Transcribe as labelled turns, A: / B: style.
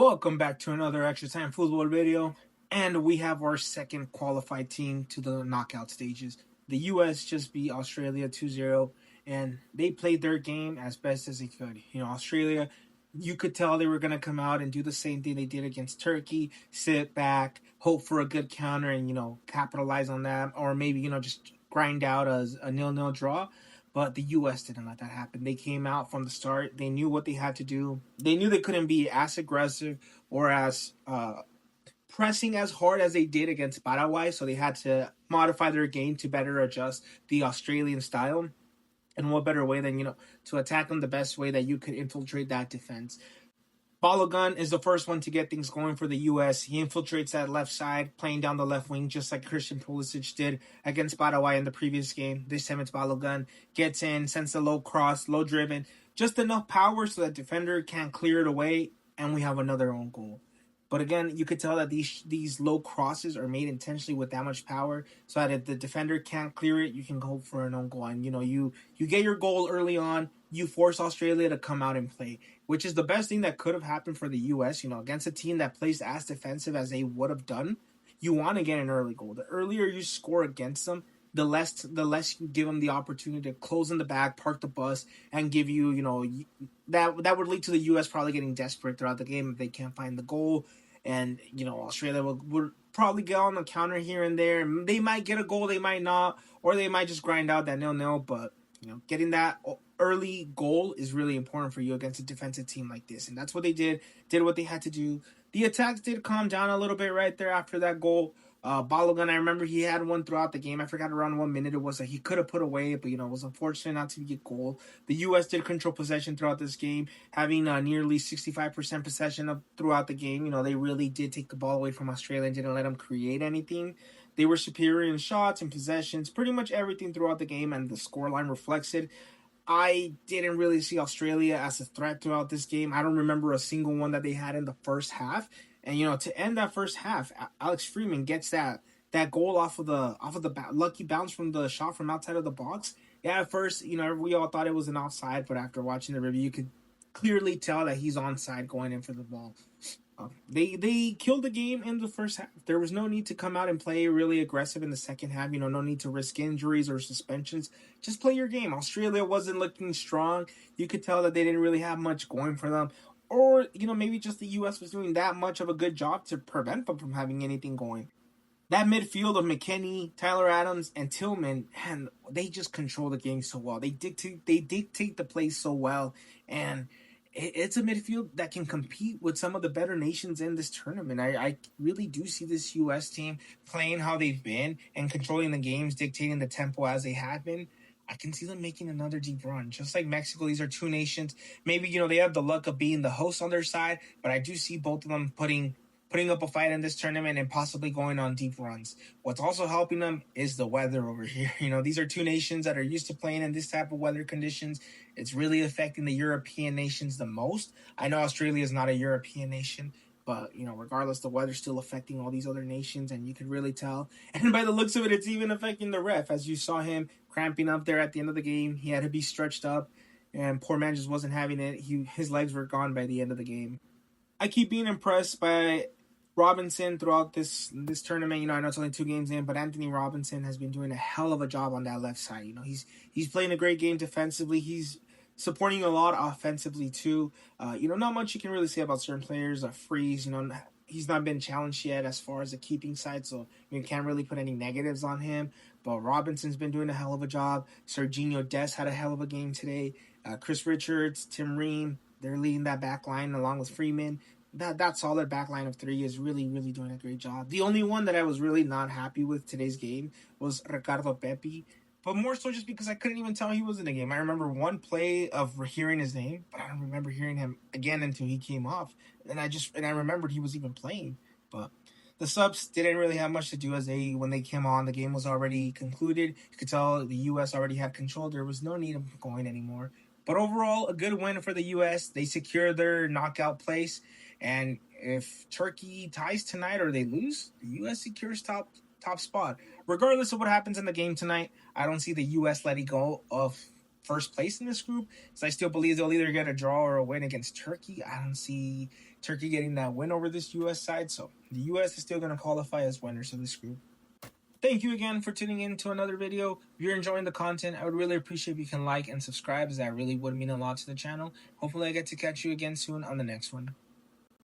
A: Welcome back to another Extra Time Futbol video, and we have our second qualified team to the knockout stages. The US just beat Australia 2-0, and they played their game as best as they could. Australia, you could tell they were going to come out and do the same thing they did against Turkey, sit back, hope for a good counter, and, capitalize on that, or maybe, just grind out a 0-0 draw. But the U.S. didn't let that happen. They came out from the start. They knew what they had to do. They knew they couldn't be as aggressive or as pressing as hard as they did against Paraguay. So they had to modify their game to better adjust the Australian style. And what better way than, to attack them the best way that you could infiltrate that defense. Balogun is the first one to get things going for the U.S. He infiltrates that left side, playing down the left wing, just like Christian Pulisic did against Paraguay in the previous game. This time it's Balogun. Gets in, sends a low cross, low driven. Just enough power so that defender can't clear it away, and we have another own goal. But again, you could tell that these low crosses are made intentionally with that much power, so that if the defender can't clear it, you can go for an own goal. And you get your goal early on, you force Australia to come out and play, which is the best thing that could have happened for the U.S. Against a team that plays as defensive as they would have done, you want to get an early goal. The earlier you score against them, the less you give them the opportunity to close in the back, park the bus, and give you, that would lead to the U.S. probably getting desperate throughout the game if they can't find the goal. And, Australia would probably get on the counter here and there. They might get a goal, they might not, or they might just grind out that 0-0. But, getting that early goal is really important for you against a defensive team like this. And that's what they did what they had to do. The attacks did calm down a little bit right there after that goal. Balogun, I remember he had one throughout the game. I forgot around 1 minute it was that he could have put away, but, it was unfortunate not to get goal. The U.S. did control possession throughout this game, having nearly 65% possession throughout the game. They really did take the ball away from Australia and didn't let them create anything. They were superior in shots and possessions, pretty much everything throughout the game, and the scoreline reflects it. I didn't really see Australia as a threat throughout this game. I don't remember a single one that they had in the first half. And, to end that first half, Alex Freeman gets that goal off of the lucky bounce from the shot from outside of the box. Yeah, at first, we all thought it was an offside, but after watching the review, you could clearly tell that he's onside going in for the ball. They killed the game in the first half. There was no need to come out and play really aggressive in the second half. No need to risk injuries or suspensions. Just play your game. Australia wasn't looking strong. You could tell that they didn't really have much going for them. Or, maybe just the U.S. was doing that much of a good job to prevent them from having anything going. That midfield of McKennie, Tyler Adams, and Tillman, man, they just control the game so well. They dictate the play so well. And it's a midfield that can compete with some of the better nations in this tournament. I really do see this U.S. team playing how they've been and controlling the games, dictating the tempo as they have been. I can see them making another deep run. Just like Mexico, these are two nations. Maybe, they have the luck of being the host on their side, but I do see both of them putting up a fight in this tournament and possibly going on deep runs. What's also helping them is the weather over here. These are two nations that are used to playing in this type of weather conditions. It's really affecting the European nations the most. I know Australia is not a European nation, but, regardless, the weather's still affecting all these other nations, and you could really tell. And by the looks of it, it's even affecting the ref. As you saw him cramping up there at the end of the game, he had to be stretched up, and poor man just wasn't having it. His legs were gone by the end of the game. I keep being impressed by Robinson throughout this tournament. I know it's only 2 games in, but Anthony Robinson has been doing a hell of a job on that left side. He's playing a great game defensively. He's supporting a lot offensively too. Not much you can really say about certain players. Freeze, he's not been challenged yet as far as the keeping side, so you can't really put any negatives on him. But Robinson's been doing a hell of a job. Serginho Dest had a hell of a game today. Chris Richards, Tim Ream, they're leading that back line along with Freeman. That solid back line of 3 is really, really doing a great job. The only one that I was really not happy with today's game was Ricardo Pepi. But more so just because I couldn't even tell he was in the game. I remember one play of hearing his name, but I don't remember hearing him again until he came off. And I remembered he was even playing. But the subs didn't really have much to do when they came on. The game was already concluded. You could tell the U.S. already had control. There was no need of going anymore. But overall, a good win for the U.S. They secured their knockout place. And if Turkey ties tonight or they lose, the U.S. secures top spot. Regardless of what happens in the game tonight, I don't see the U.S. letting go of first place in this group. So I still believe they'll either get a draw or a win against Turkey. I don't see Turkey getting that win over this U.S. side. So the U.S. is still going to qualify as winners of this group. Thank you again for tuning in to another video. If you're enjoying the content, I would really appreciate if you can like and subscribe, as that really would mean a lot to the channel. Hopefully I get to catch you again soon on the next one.